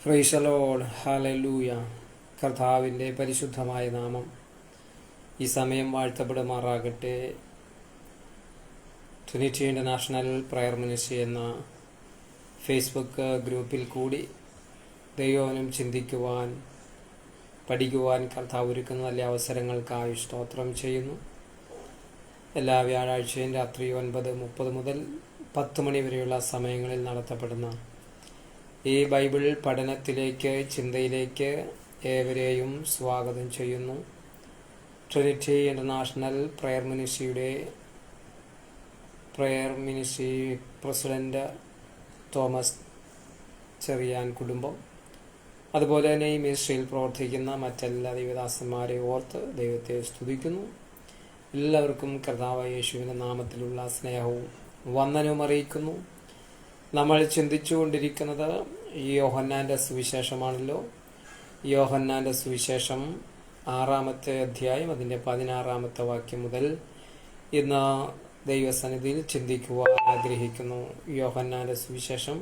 Praise the Lord, hallelujah. കർത്താവിൻ്റെ പരിശുദ്ധമായ നാമം ഈ സമയം വാഴ്ത്തപ്പെടുമാറാകട്ടെ. ട്രിനിറ്റി ഇൻ്റർനാഷണൽ പ്രയർ മിനിസ്ട്രി എന്ന ഫേസ്ബുക്ക് ഗ്രൂപ്പിൽ കൂടി ദൈവവചനം ചിന്തിക്കുവാൻ, പഠിക്കുവാൻ കർത്താവ് ഒരുക്കുന്ന നല്ല അവസരങ്ങൾക്കായി സ്തോത്രം ചെയ്യുന്നു. എല്ലാ വ്യാഴാഴ്ചയും രാത്രി 9:30 മുതൽ 10 മണി വരെയുള്ള സമയങ്ങളിൽ നടത്തപ്പെടുന്ന ഈ ബൈബിൾ പഠനത്തിലേക്ക്, ചിന്തയിലേക്ക് ഏവരെയും സ്വാഗതം ചെയ്യുന്നു. Trinity International Prayer Ministry president Thomas Cheriyan കുടുംബം, അതുപോലെ തന്നെ ഈ മിനിസ്ട്രിയിൽ പ്രവർത്തിക്കുന്ന മറ്റെല്ലാ ദൈവദാസന്മാരെ ഓർത്ത് ദൈവത്തെ സ്തുതിക്കുന്നു. എല്ലാവർക്കും കർത്താവായ യേശുവിൻ്റെ നാമത്തിലുള്ള സ്നേഹവും വന്ദനവും അറിയിക്കുന്നു. നമ്മൾ ചിന്തിച്ചുകൊണ്ടിരിക്കുന്നത് യോഹന്നാൻ്റെ സുവിശേഷമാണല്ലോ. യോഹന്നാൻ്റെ സുവിശേഷം 6-ാമത്തെ അധ്യായം അതിൻ്റെ 16-ാമത്തെ വാക്യം മുതൽ ഇന്ന് ദൈവസന്നിധിയിൽ ചിന്തിക്കുവാൻ ആഗ്രഹിക്കുന്നു. യോഹന്നാൻ്റെ സുവിശേഷം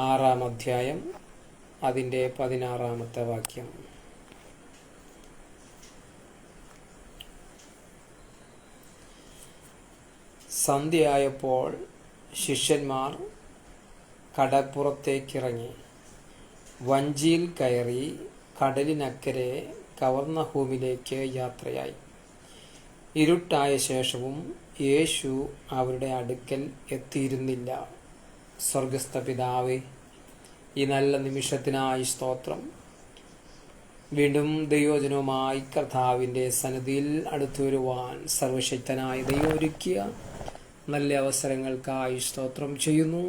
6-ാം അധ്യായം അതിൻ്റെ 16-ാമത്തെ വാക്യം. സന്ധ്യയായപ്പോൾ ശിഷ്യന്മാർ കടപ്പുറത്തേക്കിറങ്ങി വഞ്ചിയിൽ കയറി കടലിനക്കരെ കവർന്നഹൂമിലേക്ക് യാത്രയായി. ഇരുട്ടായ ശേഷവും യേശു അവരുടെ അടുക്കൽ എത്തിയിരുന്നില്ല. സ്വർഗസ്ഥ പിതാവേ, ഈ നല്ല നിമിഷത്തിനായി സ്തോത്രം. വീണ്ടും ദൈവവചനവുമായി കർത്താവിൻ്റെ സന്നിധിയിൽ അടുത്തു വരുവാൻ സർവശക്തനായ ദൈവം ഒരുക്കിയ നല്ല അവസരങ്ങൾക്കായി സ്തോത്രം ചെയ്യുന്നു.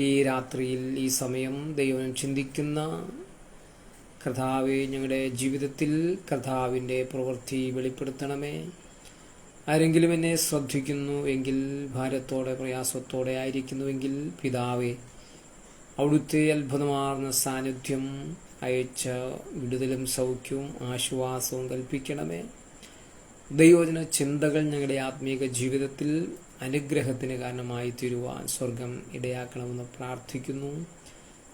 ഈ രാത്രിയിൽ, ഈ സമയം ദൈവം ചിന്തിക്കുന്ന കർത്താവെ, ഞങ്ങളുടെ ജീവിതത്തിൽ കർത്താവിൻ്റെ പ്രവൃത്തി വെളിപ്പെടുത്തണമേ. ആരെങ്കിലും എന്നെ ശ്രദ്ധിക്കുന്നു എങ്കിൽ, ഭാരത്തോടെ പ്രയാസത്തോടെ ആയിരിക്കുന്നുവെങ്കിൽ, പിതാവെ, അവിടുത്തെ അത്ഭുതമാർന്ന സാന്നിധ്യം അയച്ച വിടുതലും സൗഖ്യവും ആശ്വാസവും കൽപ്പിക്കണമേ. ദൈവവചന ചിന്തകൾ ഞങ്ങളുടെ ആത്മീക ജീവിതത്തിൽ അനുഗ്രഹത്തിന് കാരണമായി തീരുവാൻ സ്വർഗം ഇടയാക്കണമെന്ന് പ്രാർത്ഥിക്കുന്നു.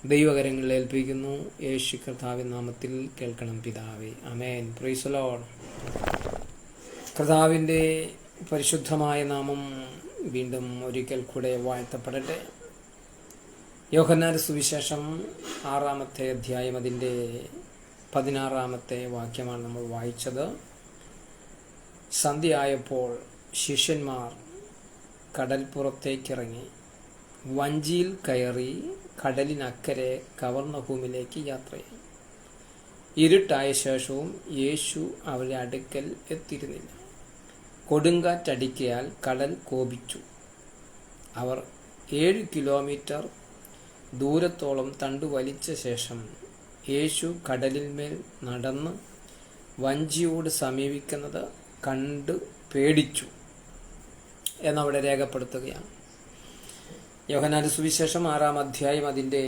ദൈവകരങ്ങളിൽ ഏൽപ്പിക്കുന്നു. യേശു കർത്താവിൻ നാമത്തിൽ കേൾക്കണം പിതാവേ, ആമേൻ. Praise the Lord. കർത്താവിൻ്റെ പരിശുദ്ധമായ നാമം വീണ്ടും ഒരിക്കൽ കൂടെ വാഴ്ത്തപ്പെടട്ടെ. യോഹന്നാന്റെ സുവിശേഷം 6-ാമത്തെ അധ്യായം അതിൻ്റെ 16-ാമത്തെ വാക്യമാണ് നമ്മൾ വായിച്ചത്. സന്ധ്യയായപ്പോൾ ശിഷ്യന്മാർ കടൽപ്പുറത്തേക്കിറങ്ങി വഞ്ചിയിൽ കയറി കടലിനക്കരെ കവർന്നഹൂമിലേക്ക് യാത്രയായി. ഇരുട്ടായ ശേഷവും യേശു അവരുടെ അടുക്കൽ എത്തിയിരുന്നില്ല. കൊടുങ്കാറ്റടിക്കയാൽ കടൽ കോപിച്ചു. അവർ 7 കിലോമീറ്റർ ദൂരത്തോളം തണ്ടു വലിച്ച ശേഷം യേശു കടലിന്മേൽ നടന്ന് വഞ്ചിയോട് സമീപിക്കുന്നത് കണ്ടു പേടിച്ചു എന്നവിടെ രേഖപ്പെടുത്തുകയാണ്. യോഹന്നാന്റെ സുവിശേഷം 6-ാം അധ്യായം അതിൻ്റെ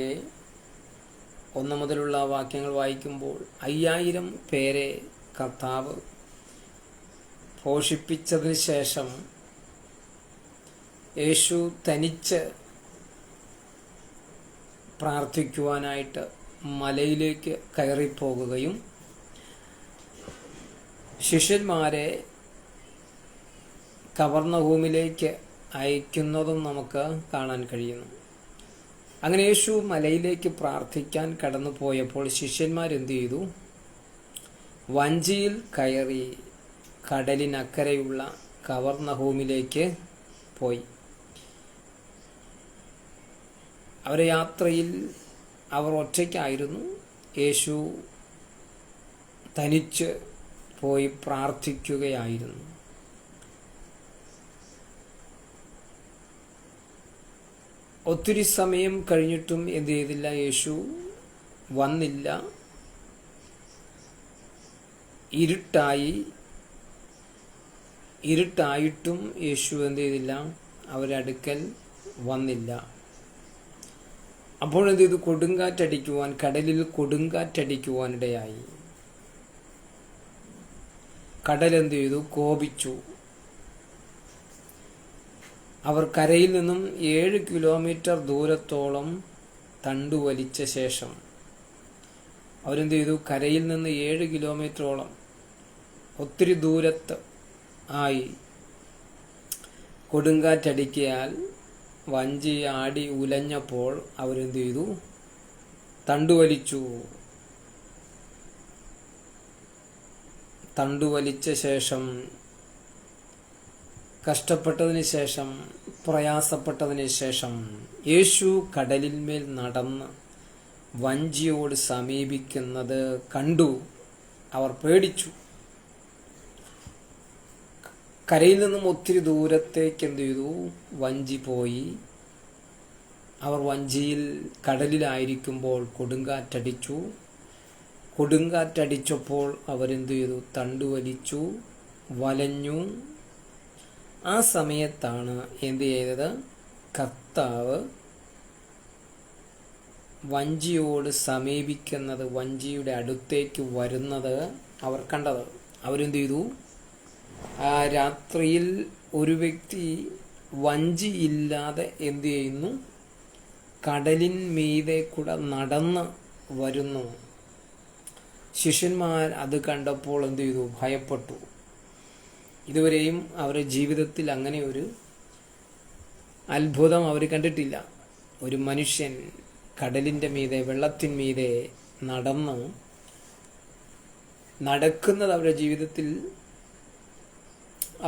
1 മുതലുള്ള വാക്യങ്ങൾ വായിക്കുമ്പോൾ 5000 പേരെ കർത്താവ് പോഷിപ്പിച്ചതിന് ശേഷം യേശു തനിച്ച് പ്രാർത്ഥിക്കുവാനായിട്ട് മലയിലേക്ക് കയറിപ്പോകുകയും ശിഷ്യന്മാരെ കവർന്നഹൂമിലേക്ക് അയക്കുന്നതും നമുക്ക് കാണാൻ കഴിയുന്നു. അങ്ങനെ യേശു മലയിലേക്ക് പ്രാർത്ഥിക്കാൻ കടന്നു പോയപ്പോൾ ശിഷ്യന്മാരെന്ത് ചെയ്തു? വഞ്ചിയിൽ കയറി കടലിനക്കരെയുള്ള കവർന്നഹൂമിലേക്ക് പോയി. അവരുടെ യാത്രയിൽ അവർ ഒറ്റയ്ക്കായിരുന്നു. യേശു തനിച്ച് പോയി പ്രാർത്ഥിക്കുകയായിരുന്നു. ഒത്തിരി സമയം കഴിഞ്ഞിട്ടും എന്ത് ചെയ്തില്ല? യേശു വന്നില്ല. ഇരുട്ടായിട്ടും യേശു എന്ത് ചെയ്തില്ല? അവരുടെ അടുക്കൽ വന്നില്ല. അപ്പോൾ എന്ത് ചെയ്തു? കടലിൽ കൊടുങ്കാറ്റടിക്കുവാനിടയായി. കടൽ എന്ത് ചെയ്തു? കോപിച്ചു. അവർ കരയിൽ നിന്നും 7 കിലോമീറ്റർ ദൂരത്തോളം തണ്ടു വലിച്ച ശേഷം അവരെന്ത് ചെയ്തു? കരയിൽ നിന്ന് 7 കിലോമീറ്ററോളം ഒത്തിരി ദൂരത്ത് ആയി കൊടുങ്കാറ്റടിക്കയാൽ വഞ്ചി ആടി ഉലഞ്ഞപ്പോൾ അവരെന്ത് ചെയ്തു? തണ്ടുവലിച്ചു. തണ്ടുവലിച്ച ശേഷം, കഷ്ടപ്പെട്ടതിന് ശേഷം, പ്രയാസപ്പെട്ടതിന് ശേഷം യേശു കടലിന്മേൽ നടന്ന് വഞ്ചിയോട് സമീപിക്കുന്നത് കണ്ടു. അവർ പേടിച്ചു. കരയിൽ നിന്നും ഒത്തിരി ദൂരത്തേക്ക് എന്ത് ചെയ്തു? വഞ്ചി പോയി. അവർ വഞ്ചിയിൽ കടലിലായിരിക്കുമ്പോൾ കൊടുങ്കാറ്റടിച്ചു. കൊടുങ്കാറ്റടിച്ചപ്പോൾ അവരെന്ത് ചെയ്തു? തണ്ടുവലിച്ചു, വലഞ്ഞു. ആ സമയത്താണ് എന്ത് ചെയ്തത്? കർത്താവ് വഞ്ചിയോട് സമീപിക്കുന്നത്, വഞ്ചിയുടെ അടുത്തേക്ക് വരുന്നത് അവർ കണ്ടത്. അവരെന്ത് ചെയ്തു? ആ രാത്രിയിൽ ഒരു വ്യക്തി വഞ്ചി ഇല്ലാതെ എന്ത് ചെയ്യുന്നു? കടലിന്മീതെ കൂടെ നടന്ന് വരുന്നു. ശിഷ്യന്മാർ അത് കണ്ടപ്പോൾ എന്ത് ചെയ്തു? ഭയപ്പെട്ടു. ഇതുവരെയും അവരുടെ ജീവിതത്തിൽ അങ്ങനെ ഒരു അത്ഭുതം അവർ കണ്ടിട്ടില്ല. ഒരു മനുഷ്യൻ കടലിൻ്റെ മീതെ, വെള്ളത്തിന്മീതെ നടക്കുന്നത് അവരുടെ ജീവിതത്തിൽ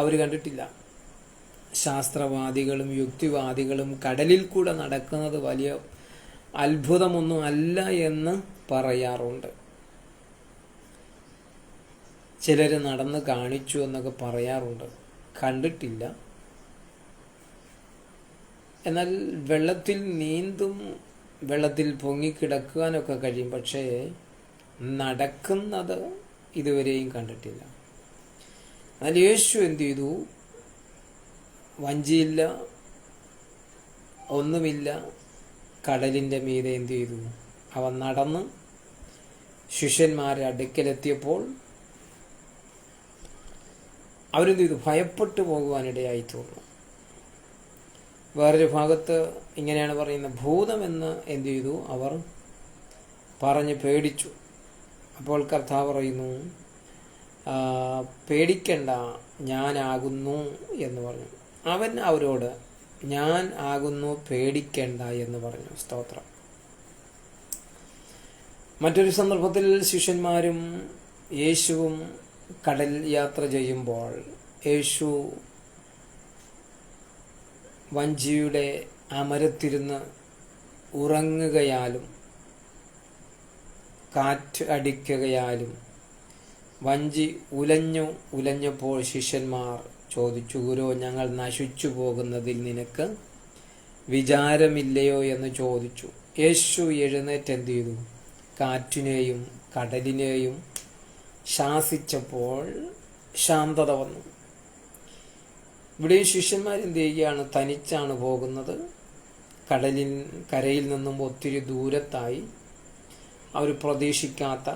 അവർ കണ്ടിട്ടില്ല. ശാസ്ത്രവാദികളും യുക്തിവാദികളും കടലിൽ കൂടെ നടക്കുന്നത് വലിയ അത്ഭുതമൊന്നും അല്ല എന്ന് പറയാറുണ്ട്. ചിലർ നടന്ന് കാണിച്ചു എന്നൊക്കെ പറയാറുണ്ട്. കണ്ടിട്ടില്ല. എന്നാൽ വെള്ളത്തിൽ നീന്തും, വെള്ളത്തിൽ പൊങ്ങിക്കിടക്കുവാനൊക്കെ കഴിയും. പക്ഷേ നടക്കുന്നത് ഇതുവരെയും കണ്ടിട്ടില്ല. എന്നാൽ യേശു എന്ത് ചെയ്തു? വഞ്ചിയില്ല, ഒന്നുമില്ല, കടലിൻ്റെ മീതെ എന്ത് ചെയ്തു? അവൻ നടന്ന് ശിഷ്യന്മാരുടെ അടുക്കലെത്തിയപ്പോൾ അവരെന്ത് ചെയ്തു? ഭയപ്പെട്ടു പോകുവാനിടയായി തോന്നുന്നു. വേറൊരു ഭാഗത്ത് ഇങ്ങനെയാണ് പറയുന്നത്, ഭൂതമെന്ന് എന്ത് ചെയ്തു? അവർ പറഞ്ഞ് പേടിച്ചു. അപ്പോൾ കർത്താവ് പറയുന്നു, പേടിക്കണ്ട, ഞാനാകുന്നു എന്ന് പറഞ്ഞു. അവൻ അവരോട്, ഞാൻ ആകുന്നു, പേടിക്കണ്ട എന്ന് പറഞ്ഞു. സ്തോത്രം. മറ്റൊരു സന്ദർഭത്തിൽ ശിഷ്യന്മാരും യേശുവും കടൽ യാത്ര ചെയ്യുമ്പോൾ യേശു വഞ്ചിയുടെ അമരത്തിരുന്ന് ഉറങ്ങുകയാലും കാറ്റ് അടിക്കുകയാലും വഞ്ചി ഉലഞ്ഞപ്പോൾ ശിഷ്യന്മാർ ചോദിച്ചു, ഗുരു, ഞങ്ങൾ നശിച്ചു പോകുന്നതിൽ നിനക്ക് വിചാരമില്ലയോ എന്ന് ചോദിച്ചു. യേശു എഴുന്നേറ്റ് എന്ത് ചെയ്തു? കാറ്റിനെയും കടലിനെയും ശാസിച്ചപ്പോൾ ശാന്തത വന്നു. ഇവിടെ ശിഷ്യന്മാർ എന്ത് ചെയ്യുകയാണ്? തനിച്ചാണ് പോകുന്നത്. കരയിൽ നിന്നും ഒത്തിരി ദൂരത്തായി അവർ പ്രതീക്ഷിക്കാത്ത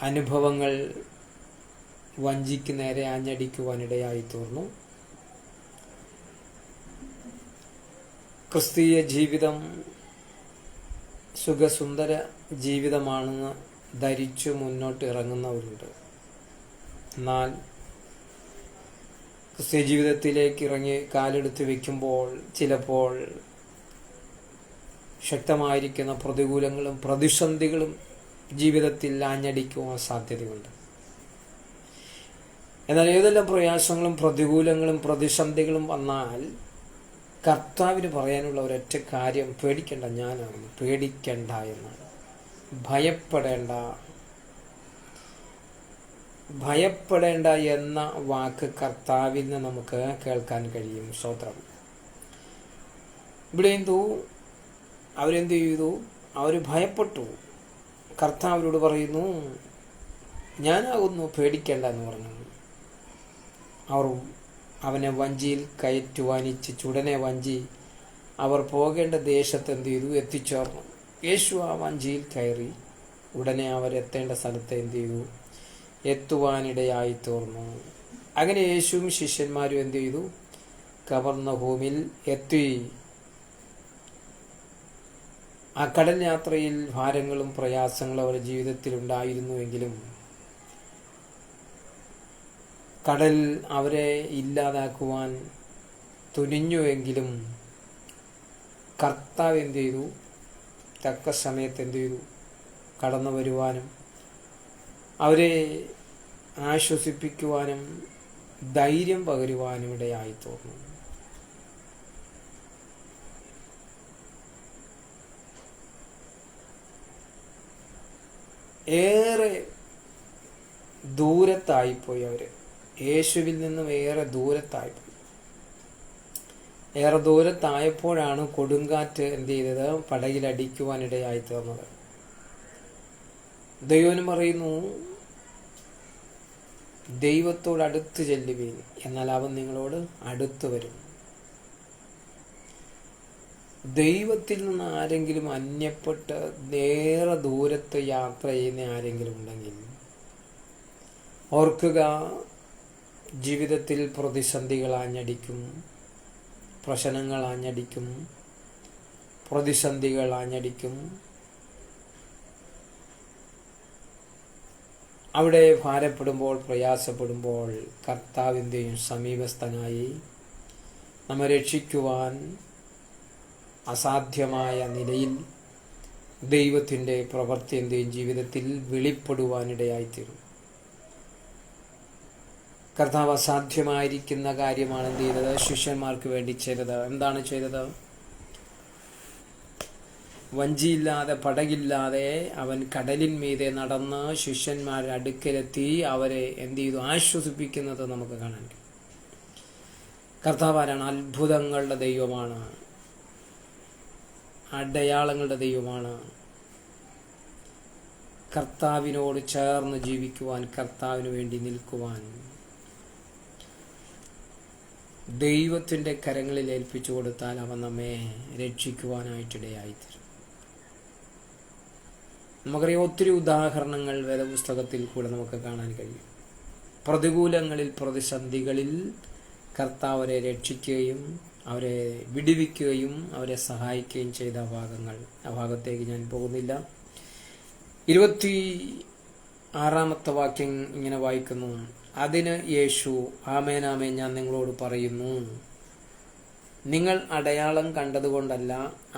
അനുഭവങ്ങൾ വഞ്ചിക്ക് നേരെ ആഞ്ഞടിക്കുവാനിടയായി തീർന്നു. ക്രിസ്തീയ ജീവിതം സുഖസുന്ദര ജീവിതമാണെന്ന് ധരിച്ചു മുന്നോട്ട് ഇറങ്ങുന്നവരുണ്ട്. എന്നാൽ ക്രിസ്തീയ ജീവിതത്തിലേക്ക് ഇറങ്ങി കാലെടുത്ത് വയ്ക്കുമ്പോൾ ചിലപ്പോൾ ശക്തമായിരിക്കുന്ന പ്രതികൂലങ്ങളും പ്രതിസന്ധികളും ജീവിതത്തിൽ ആഞ്ഞടിക്കുവാൻ സാധ്യതയുണ്ട്. എന്നാൽ ഏതെല്ലാം പ്രയാസങ്ങളും പ്രതികൂലങ്ങളും പ്രതിസന്ധികളും വന്നാൽ കർത്താവിന് പറയാനുള്ള ഒരൊറ്റ കാര്യം, പേടിക്കണ്ട, ഞാനാണ്, പേടിക്കണ്ട എന്നാണ്. ഭയപ്പെടേണ്ട എന്ന വാക്ക് കർത്താവിൽ നിന്ന് നമുക്ക് കേൾക്കാൻ കഴിയും. സ്തോത്രം. ഇവിടെ അവരെന്ത് ചെയ്തു? അവർ ഭയപ്പെട്ടു. കർത്താവിനോട് പറയുന്നു, ഞാനാകുന്നു, പേടിക്കേണ്ട എന്ന് പറഞ്ഞു. അവർ അവനെ വഞ്ചിയിൽ കയറ്റുവാനിച്ച് ചുടനെ വഞ്ചി അവർ പോകേണ്ട ദേശത്ത് എന്ത് ചെയ്തു? എത്തിച്ചേർന്നു. യേശു ആ വഞ്ചിയിൽ കയറി. ഉടനെ അവരെത്തേണ്ട സ്ഥലത്ത് എന്ത് ചെയ്തു? എത്തുവാനിടയായി തീർന്നു. അങ്ങനെ യേശുവും ശിഷ്യന്മാരും എന്ത് ചെയ്തു? കവർന്നഭൂമിയിൽ എത്തി. ആ കടൽ യാത്രയിൽ ഭാരങ്ങളും പ്രയാസങ്ങളും അവരുടെ ജീവിതത്തിൽ ഉണ്ടായിരുന്നുവെങ്കിലും കടൽ അവരെ ഇല്ലാതാക്കുവാൻ തുനിഞ്ഞുവെങ്കിലും കർത്താവ് എന്ത് ചെയ്തു? തക്ക സമയത്ത് എന്ത് ചെയ്തു? കടന്നു വരുവാനും അവരെ ആശ്വസിപ്പിക്കുവാനും ധൈര്യം പകരുവാനും ഇടയായി തോന്നുന്നു. ഏറെ ദൂരത്തായിപ്പോയി അവർ, യേശുവിൽ നിന്നും ഏറെ ദൂരത്തായിപ്പോയി. ഏറെ ദൂരത്തായപ്പോഴാണ് കൊടുങ്കാറ്റ് എന്ത് ചെയ്തത്? പടകിലടിക്കുവാനിടയായി തീർന്നത്. ദൈവം പറയുന്നു, ദൈവത്തോട് അടുത്ത് ചെല്ലുവീൻ, എന്നാൽ അവൻ നിങ്ങളോട് അടുത്ത് വരും. ദൈവത്തിൽ നിന്ന് ആരെങ്കിലും അന്യപ്പെട്ട് നേരെ ദൂരത്ത് യാത്ര ചെയ്യുന്ന ആരെങ്കിലും ഉണ്ടെങ്കിൽ ഓർക്കുക, ജീവിതത്തിൽ പ്രതിസന്ധികൾ ആഞ്ഞടിക്കും, പ്രശ്നങ്ങൾ ആഞ്ഞടിക്കും, പ്രതിസന്ധികൾ ആഞ്ഞടിക്കും. അവിടെ ഭാരപ്പെടുമ്പോൾ, പ്രയാസപ്പെടുമ്പോൾ കർത്താവിൻ്റെയും സമീപസ്ഥനായി നമ്മെ രക്ഷിക്കുവാൻ അസാധ്യമായ നിലയിൽ ദൈവത്തിൻ്റെ പ്രവൃത്തി എന്റെയും ജീവിതത്തിൽ വെളിപ്പെടുവാനിടയായിത്തീരും. കർത്താവ് അസാധ്യമായിരിക്കുന്ന കാര്യമാണ് എന്ത് ചെയ്തത്? ശിഷ്യന്മാർക്ക് വേണ്ടി ചെയ്തത്. എന്താണ് ചെയ്തത്? വഞ്ചിയില്ലാതെ, പടകില്ലാതെ അവൻ കടലിന്മീതെ നടന്ന് ശിഷ്യന്മാരുടെ അടുക്കലെത്തി അവരെ എന്ത് ചെയ്തു? ആശ്വസിപ്പിക്കുന്നത് നമുക്ക് കാണാൻ കഴിയും. കർത്താവ് ആരാണ്? അത്ഭുതങ്ങളുടെ ദൈവമാണ്, അടയാളങ്ങളുടെ ദൈവമാണ്. കർത്താവിനോട് ചേർന്ന് ജീവിക്കുവാൻ, കർത്താവിന് വേണ്ടി നിൽക്കുവാൻ ദൈവത്തിൻ്റെ കരങ്ങളിൽ ഏൽപ്പിച്ചു കൊടുത്താൽ അവൻ നമ്മെ രക്ഷിക്കുവാനായിട്ടിടയായിത്തീരും. നമുക്കറിയാം, ഒത്തിരി ഉദാഹരണങ്ങൾ വേദപുസ്തകത്തിൽ കൂടെ നമുക്ക് കാണാൻ കഴിയും. പ്രതികൂലങ്ങളിൽ, പ്രതിസന്ധികളിൽ കർത്താവ് അവരെ രക്ഷിക്കുകയും അവരെ വിടുവിക്കുകയും അവരെ സഹായിക്കുകയും ചെയ്ത ഭാഗങ്ങൾ. ആ ഭാഗത്തേക്ക് ഞാൻ പോകുന്നില്ല. 26 വാക്യം ഇങ്ങനെ വായിക്കുന്നു. അതിന് യേശു, ആമേൻ ആമേൻ ഞാൻ നിങ്ങളോട് പറയുന്നു, നിങ്ങൾ അടയാളം കണ്ടതുകൊണ്ടല്ല,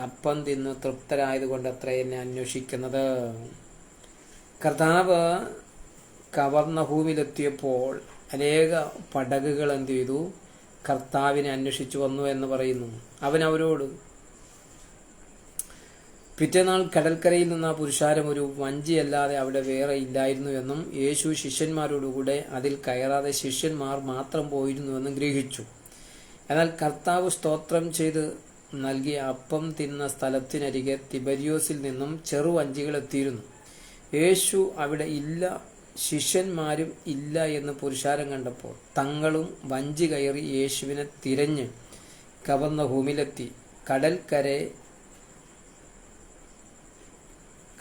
അപ്പം തിന്ന് തൃപ്തരായതുകൊണ്ടത്ര എന്നെ അന്വേഷിക്കുന്നത്. കർത്താവ് കവർന്നഹൂമിലെത്തിയപ്പോൾ അനേക പടകുകൾ എന്ത് ചെയ്തു? കർത്താവിനെ അന്വേഷിച്ചു വന്നു എന്ന് പറയുന്നു. അവൻ അവരോട്, പിറ്റേനാൾ കടൽക്കരയിൽ നിന്ന് ആ പുരുഷാരം ഒരു വഞ്ചിയല്ലാതെ അവിടെ വേറെ ഇല്ലായിരുന്നു എന്നും യേശു ശിഷ്യന്മാരോടുകൂടെ അതിൽ കയറാതെ ശിഷ്യന്മാർ മാത്രം പോയിരുന്നുവെന്നും ഗ്രഹിച്ചു. എന്നാൽ കർത്താവ് സ്തോത്രം ചെയ്ത് നൽകിയ അപ്പം തിന്ന സ്ഥലത്തിനരികെ തിബരിയോസിൽ നിന്നും ചെറുവഞ്ചികൾ എത്തിയിരുന്നു. യേശു അവിടെ ഇല്ല, ശിഷ്യന്മാരും ഇല്ല എന്ന് പുരുഷാരം കണ്ടപ്പോൾ തങ്ങളും വഞ്ചി കയറി യേശുവിനെ തിരഞ്ഞ് കവർന്നഹൂമിലെത്തി.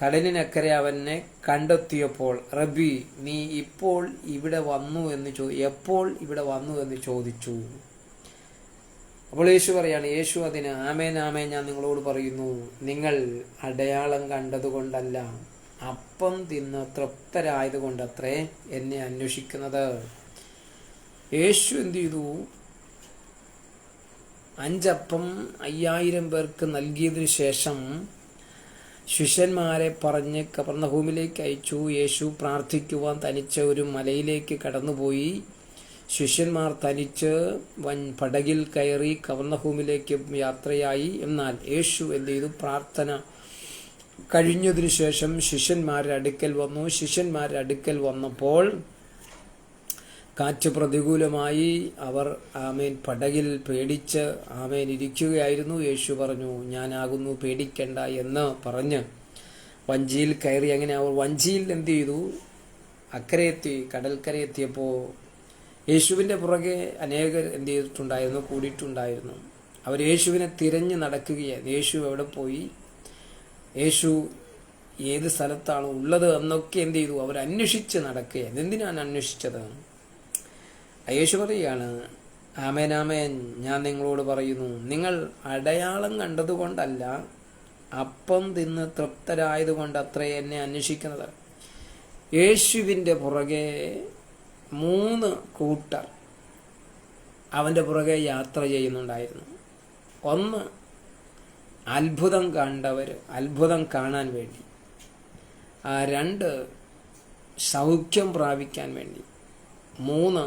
കടലിനക്കരെ അവനെ കണ്ടെത്തിയപ്പോൾ, റബ്ബി, നീ എപ്പോൾ ഇവിടെ വന്നു എന്ന് ചോദിച്ചു. അപ്പോൾ യേശു പറയാണ്, യേശു അതിന്, ആമേൻ ആമേൻ ഞാൻ നിങ്ങളോട് പറയുന്നു, നിങ്ങൾ അടയാളം കണ്ടതുകൊണ്ടല്ല, അപ്പം തിന്ന് തൃപ്തരായതുകൊണ്ടത്രേ എന്നെ അന്വേഷിക്കുന്നത്. യേശു എന്ത് ചെയ്തു? 5 അപ്പം 5000 പേർക്ക് നൽകിയതിനു ശേഷം ശിഷ്യന്മാരെ പറഞ്ഞ് കവർന്നഹൂമിലേക്ക് അയച്ചു. യേശു പ്രാർത്ഥിക്കുവാൻ തനിച്ച് ഒരു മലയിലേക്ക് കടന്നുപോയി. ശിഷ്യന്മാർ തനിച്ച് പടകിൽ കയറി കവർന്നഹൂമിലേക്ക് യാത്രയായി. എന്നാൽ യേശു എന്ത് ചെയ്തു? പ്രാർത്ഥന കഴിഞ്ഞതിനു ശേഷം ശിഷ്യന്മാരുടെ അടുക്കൽ വന്നപ്പോൾ കാറ്റ് പ്രതികൂലമായി. അവർ പടകിൽ പേടിച്ച് ഇരിക്കുകയായിരുന്നു. യേശു പറഞ്ഞു, ഞാനാകുന്നു, പേടിക്കണ്ട എന്ന് പറഞ്ഞ് വഞ്ചിയിൽ കയറി. അങ്ങനെ അവർ വഞ്ചിയിൽ എന്ത് ചെയ്തു? അക്കരയെത്തി. കടൽക്കരയെത്തിയപ്പോൾ യേശുവിൻ്റെ പുറകെ അനേകർ എന്ത് ചെയ്തിട്ടുണ്ടായിരുന്നു? കൂടിയിട്ടുണ്ടായിരുന്നു. അവർ യേശുവിനെ തിരഞ്ഞ് നടക്കുകയായിരുന്നു. യേശു എവിടെ പോയി, യേശു ഏത് സ്ഥലത്താണ് ഉള്ളത് എന്നൊക്കെ എന്ത് ചെയ്തു? അവർ അന്വേഷിച്ച് നടക്കുകയാണ്. എന്തിനാണ് അന്വേഷിച്ചത്? യേശു പറയുകയാണ്, ആമേൻ ആമേൻ ഞാൻ നിങ്ങളോട് പറയുന്നു, നിങ്ങൾ അടയാളം കണ്ടതുകൊണ്ടല്ല, അപ്പം തിന്ന് തൃപ്തരായതുകൊണ്ട് അത്രേ എന്നെ അന്വേഷിക്കുന്നത്. യേശുവിൻ്റെ പുറകെ 3 കൂട്ടർ അവൻ്റെ പുറകെ യാത്ര ചെയ്യുന്നുണ്ടായിരുന്നു. ഒന്ന്, അത്ഭുതം കണ്ടവർ, അത്ഭുതം കാണാൻ വേണ്ടി. 2, സൗഖ്യം പ്രാപിക്കാൻ വേണ്ടി. 3,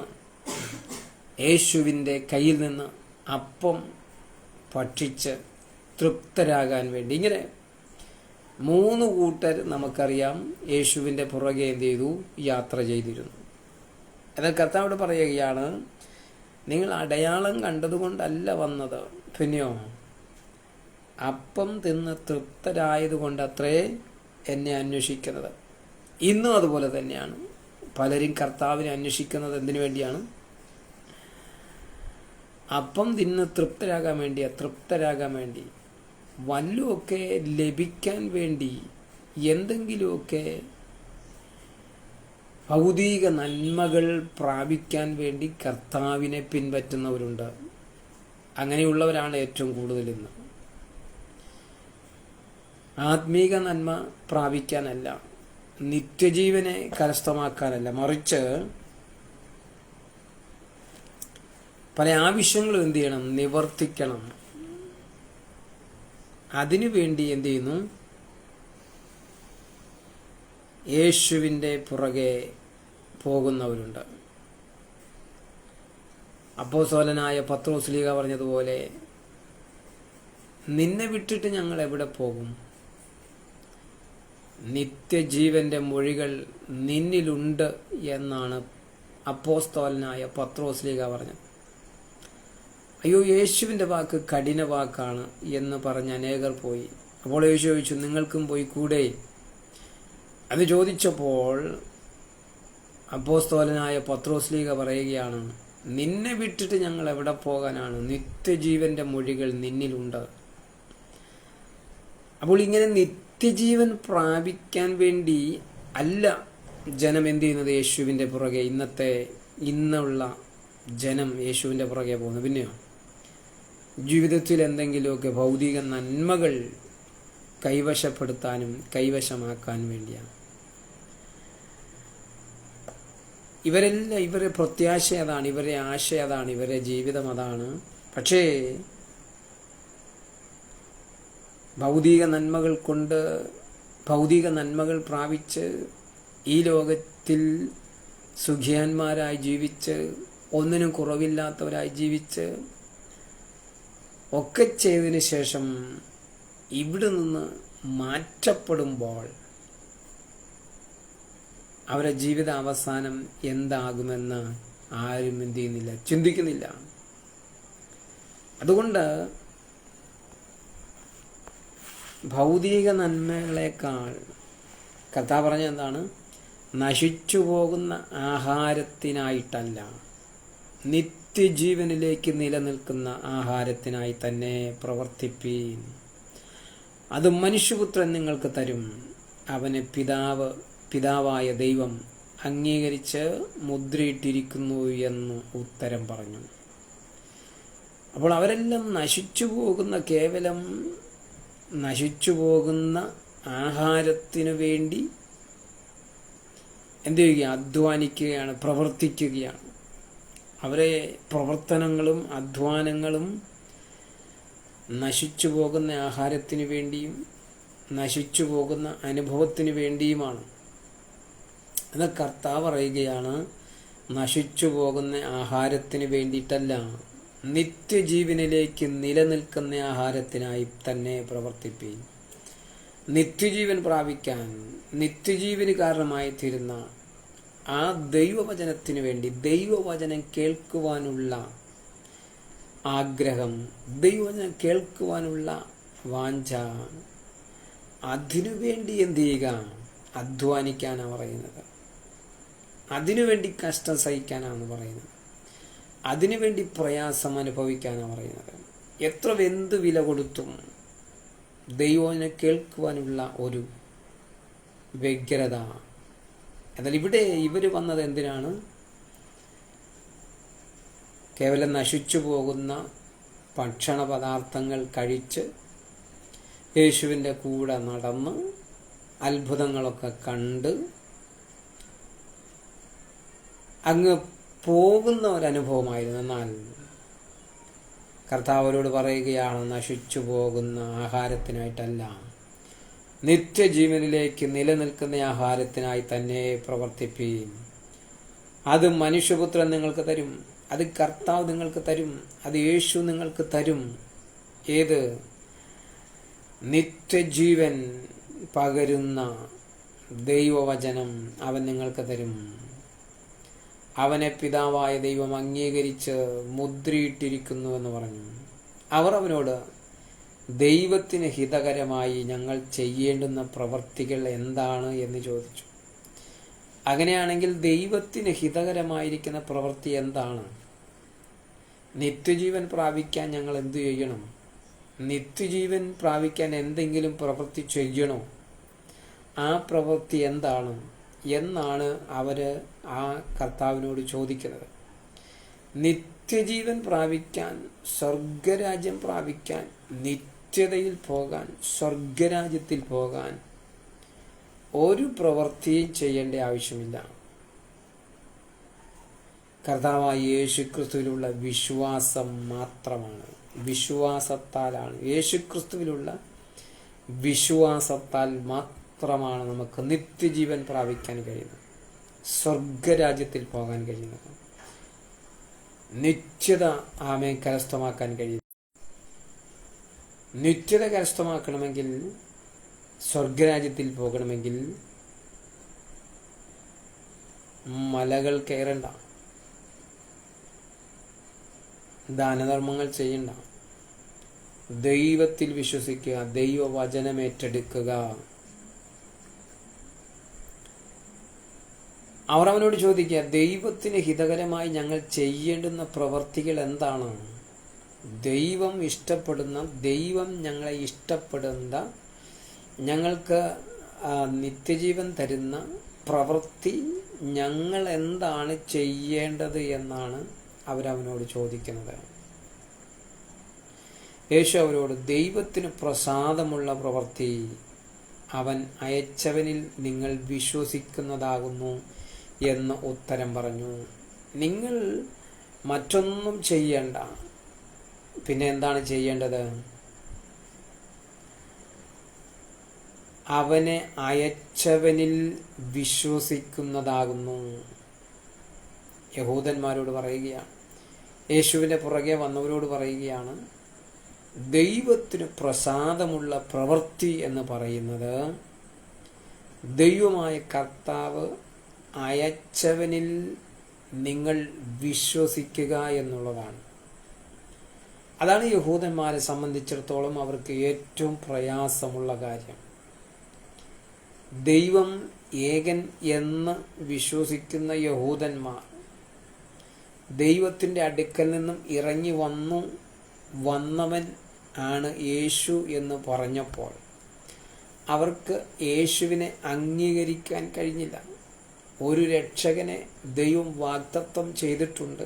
യേശുവിൻ്റെ കയ്യിൽ നിന്ന് അപ്പം ഭക്ഷിച്ച് തൃപ്തരാകാൻ വേണ്ടി. ഇങ്ങനെ 3 കൂട്ടർ നമുക്കറിയാം യേശുവിൻ്റെ പുറകെ എന്ത് ചെയ്തു? യാത്ര ചെയ്തിരുന്നു. എന്നാൽ കർത്താവ് പറയുകയാണ്, നിങ്ങൾ അടയാളം കണ്ടതുകൊണ്ടല്ല വന്നത്, പിന്നെയോ അപ്പം തിന്ന് തൃപ്തരായതുകൊണ്ടത്രേ എന്നെ അന്വേഷിക്കുന്നത്. ഇന്നും അതുപോലെ തന്നെയാണ് പലരും കർത്താവിനെ അന്വേഷിക്കുന്നത്. എന്തിനു വേണ്ടിയാണ്? അപ്പം തിന്ന് തൃപ്തരാകാൻ വേണ്ടി, വല്ലതുമൊക്കെ ലഭിക്കാൻ വേണ്ടി, എന്തെങ്കിലുമൊക്കെ ഭൗതിക നന്മകൾ പ്രാപിക്കാൻ വേണ്ടി കർത്താവിനെ പിൻപറ്റുന്നവരുണ്ട്. അങ്ങനെയുള്ളവരാണ് ഏറ്റവും കൂടുതൽ ഇന്ന്. ആത്മീക നന്മ പ്രാപിക്കാനല്ല, നിത്യജീവനെ കരസ്ഥമാക്കാനല്ല, മറിച്ച് പല ആവശ്യങ്ങളും എന്ത് ചെയ്യണം? നിവർത്തിക്കണം. അതിനു വേണ്ടി എന്ത് ചെയ്യുന്നു? യേശുവിൻ്റെ പുറകെ പോകുന്നവരുണ്ട്. അപ്പോസ്തലനായ പത്രോസ് പറഞ്ഞതുപോലെ, നിന്നെ വിട്ടിട്ട് ഞങ്ങൾ എവിടെ പോകും? നിത്യജീവന്റെ മൊഴികൾ നിന്നിലുണ്ട് എന്നാണ് അപ്പോസ്തലനായ പത്രോസ് പറഞ്ഞത്. അയ്യോ, യേശുവിൻ്റെ വാക്ക് കഠിന വാക്കാണ് എന്ന് പറഞ്ഞ് അനേകർ പോയി. അപ്പോൾ യേശു ചോദിച്ചു, നിങ്ങൾക്കും പോയി കൂടെ? അത് ചോദിച്ചപ്പോൾ അപ്പോസ്തലനായ പത്രോസ് പറയുകയാണ്, നിന്നെ വിട്ടിട്ട് ഞങ്ങൾ എവിടെ പോകാനാണ്? നിത്യജീവന്റെ മൊഴികൾ നിന്നിലുണ്ട്. അപ്പോൾ ഇങ്ങനെ നിത്യജീവൻ പ്രാപിക്കാൻ വേണ്ടി അല്ല ജനം എന്ത് ചെയ്യുന്നത്? യേശുവിൻ്റെ പുറകെ. ഇന്നുള്ള ജനം യേശുവിൻ്റെ പുറകെ പോകുന്നു. പിന്നെയോ ജീവിതത്തിൽ എന്തെങ്കിലുമൊക്കെ ഭൗതിക നന്മകൾ കൈവശപ്പെടുത്താനും കൈവശമാക്കാൻ വേണ്ടിയാണ്. ഇവരുടെ പ്രത്യാശ അതാണ്, ഇവരുടെ ആശ അതാണ്, ഇവരുടെ ജീവിതം അതാണ്. പക്ഷേ ഭൗതിക നന്മകൾ പ്രാപിച്ച് ഈ ലോകത്തിൽ സുഖിയന്മാരായി ജീവിച്ച്, ഒന്നിനും കുറവില്ലാത്തവരായി ജീവിച്ച് ഒക്കെ ചെയ്തതിന് ശേഷം ഇവിടെ നിന്ന് മാറ്റപ്പെടുമ്പോൾ അവരുടെ ജീവിത അവസാനം എന്താകുമെന്ന് ആരും എന്ത് ചെയ്യുന്നില്ല, ചിന്തിക്കുന്നില്ല. അതുകൊണ്ട് ഭൗതിക നന്മകളെക്കാൾ കർത്താവ് പറഞ്ഞ എന്താണ്? നശിച്ചു പോകുന്ന ആഹാരത്തിനായിട്ടല്ല, നിത്യജീവനിലേക്ക് നിലനിൽക്കുന്ന ആഹാരത്തിനായി തന്നെ പ്രവർത്തിപ്പീൻ. അത് മനുഷ്യപുത്രൻ നിങ്ങൾക്ക് തരും. അവനെ പിതാവായ ദൈവം അംഗീകരിച്ച് മുദ്രയിട്ടിരിക്കുന്നു എന്ന് ഉത്തരം പറഞ്ഞു. അപ്പോൾ അവരെല്ലാം കേവലം നശിച്ചു പോകുന്ന ആഹാരത്തിനു വേണ്ടി എന്ത് ചെയ്യുക? അധ്വാനിക്കുകയാണ്, പ്രവർത്തിക്കുകയാണ്. അവരെ പ്രവർത്തനങ്ങളും അധ്വാനങ്ങളും നശിച്ചു പോകുന്ന ആഹാരത്തിന് വേണ്ടിയും നശിച്ചു പോകുന്ന അനുഭവത്തിന് വേണ്ടിയുമാണ്. എന്നാൽ കർത്താവ് പറയുകയാണ്, നശിച്ചു പോകുന്ന ആഹാരത്തിന് വേണ്ടിയിട്ടല്ല, നിത്യജീവനിലേക്ക് നിലനിൽക്കുന്ന ആഹാരത്തിനായി തന്നെ പ്രവർത്തിപ്പീൻ. നിത്യജീവൻ പ്രാപിക്കാൻ, നിത്യജീവന് കാരണമായി തീരുന്ന ആ ദൈവവചനത്തിന് വേണ്ടി, ദൈവവചനം കേൾക്കുവാനുള്ള ആഗ്രഹം, ദൈവവചനം കേൾക്കുവാനുള്ള വാഞ്ച, അതിനുവേണ്ടി എന്ത് ചെയ്യുക? അധ്വാനിക്കാനാണ് പറയുന്നത്. അതിനുവേണ്ടി കഷ്ടം സഹിക്കാനാണ് പറയുന്നത്. അതിനുവേണ്ടി പ്രയാസം അനുഭവിക്കാനാണ് പറയുന്നത്. എത്ര എന്ത് വില കൊടുത്തും ദൈവവചനം കേൾക്കുവാനുള്ള ഒരു വ്യഗ്രത. എന്നാൽ ഇവിടെ ഇവർ വന്നത് എന്തിനാണ്? കേവലം നശിച്ചു പോകുന്ന ഭക്ഷണ പദാർത്ഥങ്ങൾ കഴിച്ച് യേശുവിൻ്റെ കൂടെ നടന്ന് അത്ഭുതങ്ങളൊക്കെ കണ്ട് അങ്ങ് പോകുന്ന ഒരനുഭവമായിരുന്നു. എന്നാൽ കർത്താവ് അവരോട് പറയുകയാണ്, നശിച്ചു പോകുന്ന ആഹാരത്തിനായിട്ടല്ല, നിത്യജീവനിലേക്ക് നിലനിൽക്കുന്ന ആഹാരത്തിനായി തന്നെ പ്രവർത്തിപ്പീൻ. അത് മനുഷ്യപുത്രൻ നിങ്ങൾക്ക് തരും, അത് കർത്താവ് നിങ്ങൾക്ക് തരും, അത് യേശു നിങ്ങൾക്ക് തരും. ഏത്? നിത്യജീവൻ പകരുന്ന ദൈവവചനം അവൻ നിങ്ങൾക്ക് തരും. അവനെ പിതാവായ ദൈവം അംഗീകരിച്ച് മുദ്രയിട്ടിരിക്കുന്നുവെന്ന് പറഞ്ഞു. അവർ അവനോട്, ദൈവത്തിന് ഹിതകരമായി ഞങ്ങൾ ചെയ്യേണ്ടുന്ന പ്രവർത്തികൾ എന്താണ് എന്ന് ചോദിച്ചു. അങ്ങനെയാണെങ്കിൽ ദൈവത്തിന് ഹിതകരമായിരിക്കുന്ന പ്രവൃത്തി എന്താണ്? നിത്യജീവൻ പ്രാപിക്കാൻ ഞങ്ങൾ എന്തു ചെയ്യണം? നിത്യജീവൻ പ്രാപിക്കാൻ എന്തെങ്കിലും പ്രവൃത്തി ചെയ്യണോ? ആ പ്രവൃത്തി എന്താണ് എന്നാണ് അവര് ആ കർത്താവിനോട് ചോദിക്കുന്നത്. നിത്യജീവൻ പ്രാപിക്കാൻ, സ്വർഗരാജ്യം പ്രാപിക്കാൻ, നിത്യതയിൽ പോകാൻ, സ്വർഗരാജ്യത്തിൽ പോകാൻ ഒരു പ്രവൃത്തിയും ചെയ്യേണ്ട ആവശ്യമില്ല. കർത്താവായ യേശുക്രിസ്തുവിലുള്ള വിശ്വാസം മാത്രമാണ്. വിശ്വാസത്താലാണ്, യേശുക്രിസ്തുവിലുള്ള വിശ്വാസത്താൽ മാത്രമാണ് നമുക്ക് നിത്യജീവൻ പ്രാപിക്കാൻ കഴിയുന്നത്, സ്വർഗരാജ്യത്തിൽ പോകാൻ കഴിയുന്നത്, നിത്യത കരസ്ഥമാക്കാൻ കഴിയുന്നത്. നിത്യത കരസ്ഥമാക്കണമെങ്കിൽ, സ്വർഗരാജ്യത്തിൽ പോകണമെങ്കിൽ മലകൾ കയറണ്ട, ദാനധർമ്മങ്ങൾ ചെയ്യണ്ട, ദൈവത്തിൽ വിശ്വസിക്കുക, ദൈവവചനം ഏറ്റെടുക്കുക. അവർ അവനോട് ചോദിക്കുക, ദൈവത്തിന് ഹിതകരമായി ഞങ്ങൾ ചെയ്യേണ്ടുന്ന പ്രവർത്തികൾ എന്താണ്? ദൈവം ഇഷ്ടപ്പെടുന്ന, ദൈവം ഞങ്ങളെ ഇഷ്ടപ്പെടുന്ന, ഞങ്ങൾക്ക് നിത്യജീവൻ തരുന്ന പ്രവൃത്തി ഞങ്ങൾ എന്താണ് ചെയ്യേണ്ടത് എന്നാണ് അവരവനോട് ചോദിക്കുന്നത്. യേശു അവരോട്, ദൈവത്തിന് പ്രസാദമുള്ള പ്രവൃത്തി അവൻ അയച്ചവനിൽ നിങ്ങൾ വിശ്വസിക്കുന്നതാകുന്നു എന്ന് ഉത്തരം പറഞ്ഞു. നിങ്ങൾ മറ്റൊന്നും ചെയ്യേണ്ട. പിന്നെ എന്താണ് ചെയ്യേണ്ടത്? അവനെ അയച്ചവനിൽ വിശ്വസിക്കുന്നതാകുന്നു. യഹൂദന്മാരോട് പറയുകയാണ്, യേശുവിൻ്റെ പുറകെ വന്നവരോട് പറയുകയാണ്, ദൈവത്തിന് പ്രസാദമുള്ള പ്രവൃത്തി എന്ന് പറയുന്നത് ദൈവമായ കർത്താവ് അയച്ചവനിൽ നിങ്ങൾ വിശ്വസിക്കുക എന്നുള്ളതാണ്. അതാണ് യഹൂദന്മാരെ സംബന്ധിച്ചിടത്തോളം അവർക്ക് ഏറ്റവും പ്രയാസമുള്ള കാര്യം. ദൈവം ഏകൻ എന്ന് വിശ്വസിക്കുന്ന യഹൂദന്മാർ ദൈവത്തിൻ്റെ അടുക്കൽ നിന്നും ഇറങ്ങി വന്നവൻ ആണ് യേശു എന്ന് പറഞ്ഞപ്പോൾ അവർക്ക് യേശുവിനെ അംഗീകരിക്കാൻ കഴിഞ്ഞില്ല. ഒരു രക്ഷകനെ ദൈവം വാഗ്ദത്തം ചെയ്തിട്ടുണ്ട്,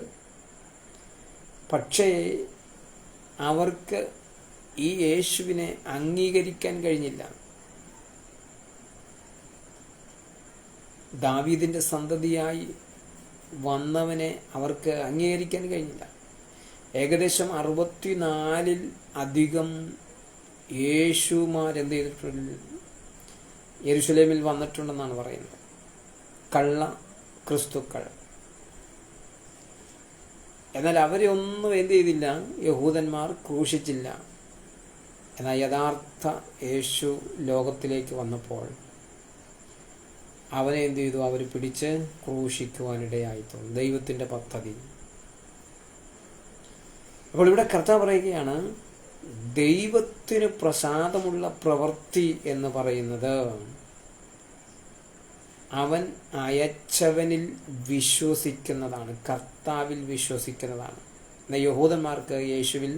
പക്ഷേ അവർക്ക് ഈ യേശുവിനെ അംഗീകരിക്കാൻ കഴിഞ്ഞില്ല. ദാവീദിന്റെ സന്തതിയായി വന്നവനെ അവർക്ക് അംഗീകരിക്കാൻ കഴിഞ്ഞില്ല. ഏകദേശം 64 അധികം യേശുമാരെന്ത് ചെയ്തിട്ടുണ്ട്? യെരുശലേമിൽ വന്നിട്ടുണ്ടെന്നാണ് പറയുന്നത്. കള്ള ക്രിസ്തുക്കൾ. എന്നാൽ അവരെ ഒന്നും എന്ത് ചെയ്തില്ല? യഹൂദന്മാർ ക്രൂശിച്ചില്ല. എന്നാൽ യഥാർത്ഥ യേശു ലോകത്തിലേക്ക് വന്നപ്പോൾ അവനെ എന്ത് ചെയ്തു? അവർ പിടിച്ച് ക്രൂശിക്കുവാനിടയായിത്തോളും. ദൈവത്തിൻ്റെ പദ്ധതി. അപ്പോൾ ഇവിടെ കർത്താവ് പറയുകയാണ്, ദൈവത്തിന് പ്രസാദമുള്ള പ്രവൃത്തി എന്ന് പറയുന്നത് അവൻ അയച്ചവനിൽ വിശ്വസിക്കുന്നതാണ്, കർത്താവിൽ വിശ്വസിക്കുന്നതാണ്. എന്നാൽ യഹൂദന്മാർക്ക് യേശുവിൽ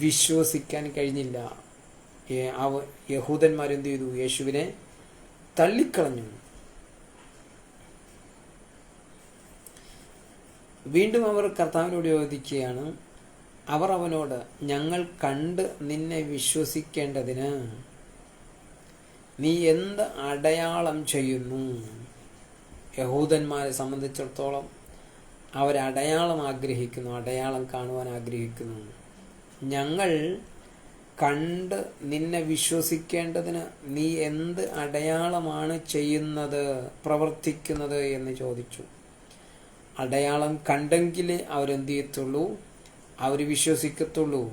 വിശ്വസിക്കാൻ കഴിഞ്ഞില്ല. യഹൂദന്മാരെന്ത് ചെയ്തു? യേശുവിനെ തള്ളിക്കളഞ്ഞു. വീണ്ടും അവർ കർത്താവിനോട് ചോദിക്കുകയാണ്, അവർ അവനോട്, ഞങ്ങൾ കണ്ട് നിന്നെ വിശ്വസിക്കേണ്ടതിന് നീ എന്ത് അടയാളം ചെയ്യുന്നു? യഹൂദന്മാരെ സംബന്ധിച്ചിടത്തോളം അവരടയാളം ആഗ്രഹിക്കുന്നു, അടയാളം കാണുവാൻ ആഗ്രഹിക്കുന്നു. ഞങ്ങൾ കണ്ട് നിന്നെ വിശ്വസിക്കേണ്ടതിന് നീ എന്ത് അടയാളമാണ് ചെയ്യുന്നത്, പ്രവർത്തിക്കുന്നത് എന്ന് ചോദിച്ചു. അടയാളം കണ്ടെങ്കിലേ അവരെന്ത് ചെയ്യത്തുള്ളൂ? അവർ വിശ്വസിക്കത്തുള്ളൂ.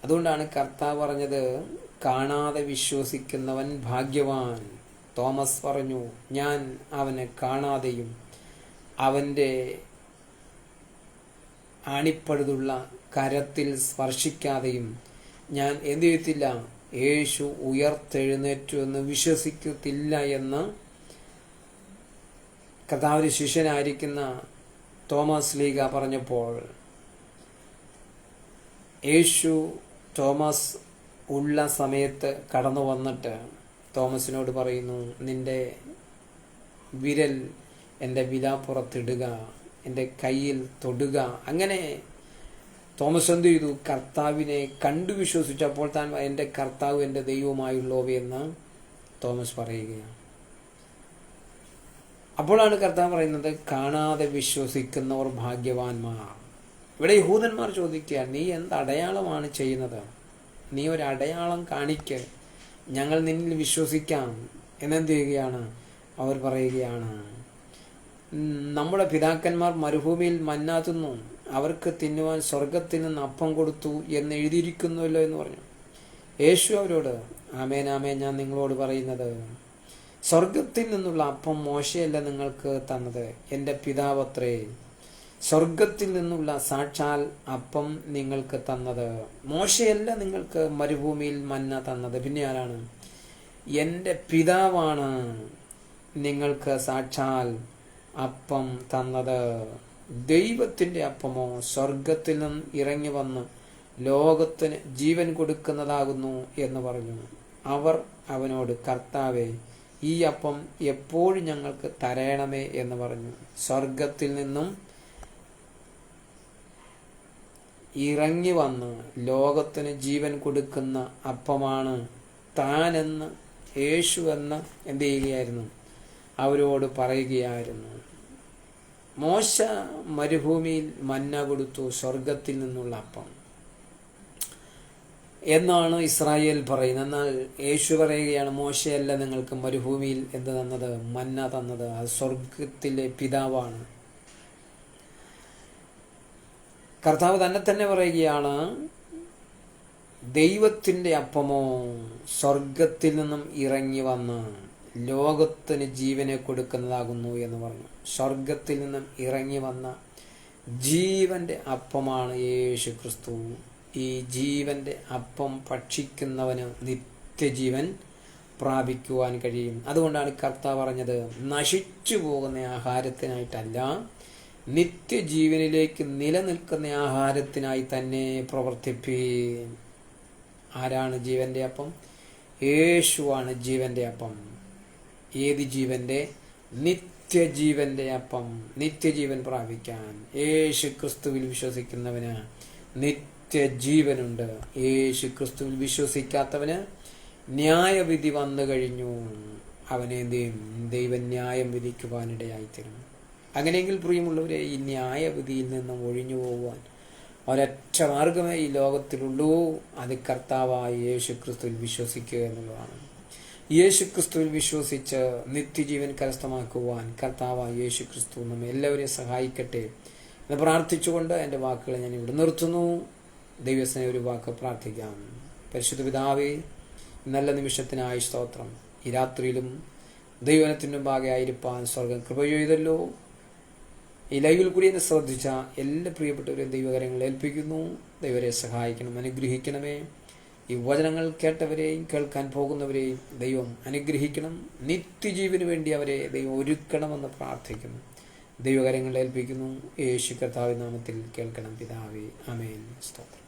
അതുകൊണ്ടാണ് കർത്താവ് പറഞ്ഞത്, കാണാതെ വിശ്വസിക്കുന്നവൻ ഭാഗ്യവാൻ. തോമസ് പറഞ്ഞു, ഞാൻ അവനെ കാണാതെയും അവൻ്റെ ആണിപ്പഴുതുള്ള കരത്തിൽ സ്പർശിക്കാതെയും ഞാൻ എന്ത് ചെയ്യത്തില്ല? യേശു ഉയർത്തെഴുന്നേറ്റു എന്ന് വിശ്വസിക്കത്തില്ല എന്ന് കർത്താവിന്റെ ശിഷ്യനായിരിക്കുന്ന തോമസ് ലീഗ പറഞ്ഞപ്പോൾ, യേശു തോമസ് ഉള്ള സമയത്ത് കടന്നു വന്നിട്ട് തോമസിനോട് പറയുന്നു, നിന്റെ വിരൽ എൻ്റെ വിലാപ്പുറത്തിടുക, എൻ്റെ കയ്യിൽ തൊടുക. അങ്ങനെ തോമസ് എന്ത് ചെയ്തു? കർത്താവിനെ കണ്ടു വിശ്വസിച്ചപ്പോൾ താൻ എൻ്റെ കർത്താവ് എൻ്റെ ദൈവമായുള്ളവയെന്ന് തോമസ് പറയുകയാണ്. അപ്പോഴാണ് കർത്താവ് പറയുന്നത്, കാണാതെ വിശ്വസിക്കുന്നവർ ഭാഗ്യവാന്മാർ. ഇവിടെ യഹൂദന്മാർ ചോദിക്കുക, നീ എന്ത് അടയാളമാണ് ചെയ്യുന്നത്? നീ ഒരു അടയാളം കാണിക്ക്, ഞങ്ങൾ നിന്നിൽ വിശ്വസിക്കാം എന്നെന്ത് ചെയ്യുകയാണ്? അവർ പറയുകയാണ്, നമ്മുടെ പിതാക്കന്മാർ മരുഭൂമിയിൽ മന്ന തിന്നു, അവർക്ക് തിന്നുവാൻ സ്വർഗത്തിൽ നിന്ന് അപ്പം കൊടുത്തു എന്ന് എഴുതിയിരിക്കുന്നുവല്ലോ എന്ന് പറഞ്ഞു. യേശു അവരോട്, ആമേൻ ആമേൻ ഞാൻ നിങ്ങളോട് പറയുന്നത്, സ്വർഗത്തിൽ നിന്നുള്ള അപ്പം മോശയല്ല നിങ്ങൾക്ക് തന്നത്, എൻ്റെ പിതാവത്രേ സ്വർഗത്തിൽ നിന്നുള്ള സാക്ഷാൽ അപ്പം നിങ്ങൾക്ക് തന്നത്. മോശയല്ല നിങ്ങൾക്ക് മരുഭൂമിയിൽ മന്ന തന്നത്, പിന്നെ ആരാണ്? എൻ്റെ പിതാവാണ് നിങ്ങൾക്ക് സാക്ഷാൽ അപ്പം തന്നത്. ദൈവത്തിൻ്റെ അപ്പമോ സ്വർഗത്തിൽ നിന്ന് ഇറങ്ങി വന്ന് ലോകത്തിന് ജീവൻ കൊടുക്കുന്നതാകുന്നു എന്ന് പറഞ്ഞു. അവർ അവനോട്, കർത്താവേ, ഈ അപ്പം എപ്പോഴും ഞങ്ങൾക്ക് തരണമേ എന്ന് പറഞ്ഞു. സ്വർഗത്തിൽ നിന്നും ഇറങ്ങി വന്ന് ലോകത്തിന് ജീവൻ കൊടുക്കുന്ന അപ്പമാണ് താനെന്ന് യേശു എന്ന് എന്ത് ചെയ്യുകയായിരുന്നു? അവരോട് പറയുകയായിരുന്നു. മോശ മരുഭൂമിയിൽ മന്ന കൊടുത്തു, സ്വർഗത്തിൽ നിന്നുള്ള അപ്പം എന്നാണ് ഇസ്രായേൽ പറയുന്നത്. എന്നാൽ യേശു പറയുകയാണ്, മോശയല്ല നിങ്ങൾക്ക് മരുഭൂമിയിൽ എന്ത് തന്നത്? മന്ന തന്നത്. അത് സ്വർഗത്തിലെ പിതാവാണ്. കർത്താവ് തന്നെ പറയുകയാണ്, ദൈവത്തിൻ്റെ അപ്പമോ സ്വർഗത്തിൽ നിന്നും ഇറങ്ങി വന്ന് ലോകത്തിന് ജീവനെ കൊടുക്കുന്നതാകുന്നു എന്ന് പറഞ്ഞു. സ്വർഗത്തിൽ നിന്നും ഇറങ്ങി വന്ന ജീവന്റെ അപ്പമാണ് യേശു ക്രിസ്തു. ഈ ജീവന്റെ അപ്പം ഭക്ഷിക്കുന്നവന് നിത്യജീവൻ പ്രാപിക്കുവാൻ കഴിയും. അതുകൊണ്ടാണ് കർത്താവ് പറഞ്ഞത്, നശിച്ചു പോകുന്ന ആഹാരത്തിനായിട്ടല്ല, നിത്യജീവനിലേക്ക് നിലനിൽക്കുന്ന ആഹാരത്തിനായി തന്നെ പ്രവർത്തിപ്പീൻ. ആരാണ് ജീവന്റെ അപ്പം? യേശുവാണ് ജീവന്റെ അപ്പം. ഏത് ജീവന്റെ? നിത്യജീവന്റെ അപ്പം. നിത്യജീവൻ പ്രാപിക്കാൻ യേശു ക്രിസ്തുവിൽ വിശ്വസിക്കുന്നവന് നിത്യജീവനുണ്ട്. യേശു ക്രിസ്തുവിൽ വിശ്വസിക്കാത്തവന് ന്യായവിധി വന്നു കഴിഞ്ഞു. അവനെ ദൈവം ന്യായം വിധിക്കുവാനിടയായിത്തീരും. അങ്ങനെയെങ്കിൽ പ്രിയമുള്ളവരെ, ഈ ന്യായവിധിയിൽ നിന്നും ഒഴിഞ്ഞു പോകുവാൻ ഒരൊറ്റ മാർഗമേ ഈ ലോകത്തിലുള്ളൂ. അത് കർത്താവായ യേശു ക്രിസ്തുവിൽ വിശ്വസിക്കുക എന്നുള്ളതാണ്. യേശു ക്രിസ്തുവിൽ വിശ്വസിച്ച് നിത്യജീവൻ കരസ്ഥമാക്കുവാൻ കർത്താവായ യേശു ക്രിസ്തു നമ്മെ എല്ലാവരെയും സഹായിക്കട്ടെ എന്ന് പ്രാർത്ഥിച്ചുകൊണ്ട് എൻ്റെ വാക്കുകളെ ഞാൻ ഇവിടെ നിർത്തുന്നു. ദൈവസ്നേഹ ഒരു വാക്ക് പ്രാർത്ഥിക്കാം. പരിശുദ്ധ പിതാവേ, നല്ല നിമിഷത്തിനായി സ്തോത്രം. ഈ രാത്രിയിലും ദൈവത്തിൻ്റെ മുമ്പാകെ ആയിരിക്കാൻ സ്വർഗം കൃപ ചെയ്തല്ലോ. ഈ ലൈവിൽ കൂടി എന്നെ ശ്രദ്ധിച്ച എല്ലാ പ്രിയപ്പെട്ടവരെയും ദൈവകരങ്ങൾ ഏൽപ്പിക്കുന്നു. ദൈവരെ സഹായിക്കണം, അനുഗ്രഹിക്കണമേ. ഈ വചനങ്ങൾ കേട്ടവരെയും കേൾക്കാൻ പോകുന്നവരെയും ദൈവം അനുഗ്രഹിക്കണം. നിത്യജീവന് വേണ്ടി അവരെ ദൈവം ഒരുക്കണമെന്ന് പ്രാർത്ഥിക്കുന്നു. ദൈവകരങ്ങൾ ഏൽപ്പിക്കുന്നു. യേശു കർത്താവിൻ നാമത്തിൽ കേൾക്കണം പിതാവേ. ആമേൻ. സ്തോത്രം.